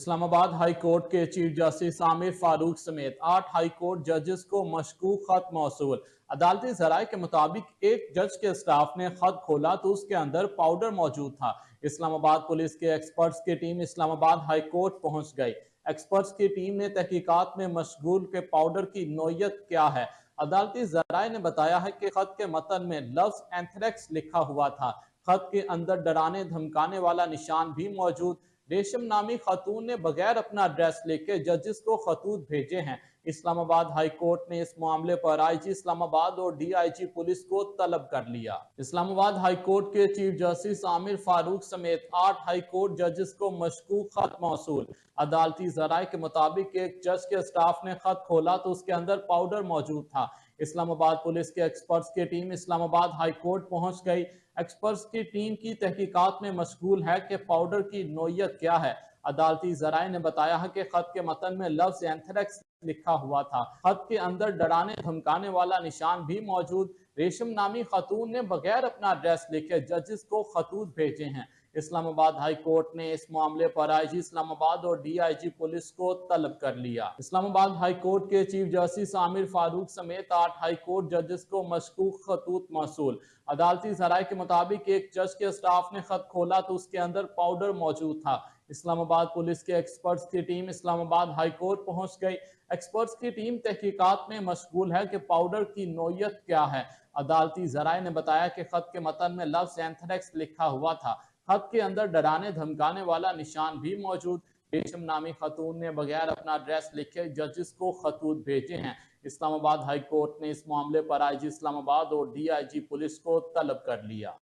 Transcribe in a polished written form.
Islamabad high court के chief justice Aamir Farooq समेत 8 high court जजेस को मशकूक खत मौसूल। अदालती जराये के मुताबिक एक जज के स्टाफ ने खत खोला तो उसके अंदर पाउडर मौजूद था। इस्लामाबाद पुलिस के एक्सपर्ट्स की टीम इस्लामाबाद हाई कोर्ट पहुंच गई। एक्सपर्ट्स की टीम ने तहकीकात में मशगूल के पाउडर की नौयत क्या है। अदालती जराये ने बताया है कि खत के मतन में लफ्ज एंथ्रेक्स लिखा हुआ था। खत के अंदर डराने धमकाने वाला निशान भी मौजूद। रेशम नामी खातून ने बगैर अपना एड्रेस लेके जजेस को खतूत भेजे हैं। इस्लामाबाद हाई कोर्ट ने इस मामले पर आईजी इस्लामाबाद और डीआईजी पुलिस को तलब कर लिया। इस्लामाबाद हाई कोर्ट के चीफ जस्टिस आमिर फारूक समेत 8 हाई कोर्ट जजेस को मशकूक खत मौसूल। अदालती जराये के मुताबिक एक जज के स्टाफ ने खत खोला तो उसके अंदर पाउडर मौजूद था। इस्लामाबाद पुलिस के एक्सपर्ट्स की टीम इस्लामाबाद हाई कोर्ट पहुंच गई। एक्सपर्ट्स की टीम की तहकीकात में मशगूल है कि पाउडर की नौयत क्या है। अदालती जराये ने बताया है कि खत के मतन में लफ्ज एंथ्रेक्स लिखा हुआ था। खत के अंदर डराने धमकाने वाला निशान भी मौजूद। रेशम नामी खातून ने बगैर अपना एड्रेस लिखे जजेस को खतूत भेजे हैं। इस्लामाबाद हाई कोर्ट ने इस मामले पर आईजी इस्लामाबाद और डीआईजी पुलिस को तलब कर लिया। इस्लामाबाद हाई कोर्ट के चीफ जस्टिस आमिर फारूक समेत 8 हाई कोर्ट जजेस को मशकूक खतूत मौसूल। अदालती जराये के मुताबिक एक जज के स्टाफ ने खत खोला तो उसके अंदर पाउडर मौजूद था। इस्लामाबाद पुलिस के एक्सपर्ट्स की टीम इस्लामाबाद हाई कोर्ट पहुंच गई। एक्सपर्ट्स की टीम तहकीकात में मशगूल है कि पाउडर की नौयत क्या है। अदालती जराये ने बताया कि खत के मतन में लफ्ज एंथ्रेक्स लिखा हुआ था। खत के अंदर डराने धमकाने वाला निशान भी मौजूद। रेशम नामी खातून ने बगैर अपना एड्रेस लिखे जजेस को खतूत भेजे हैं। इस्लामाबाद हाई कोर्ट ने इस मामले पर आईजी इस्लामाबाद और डीआईजी पुलिस को तलब कर लिया।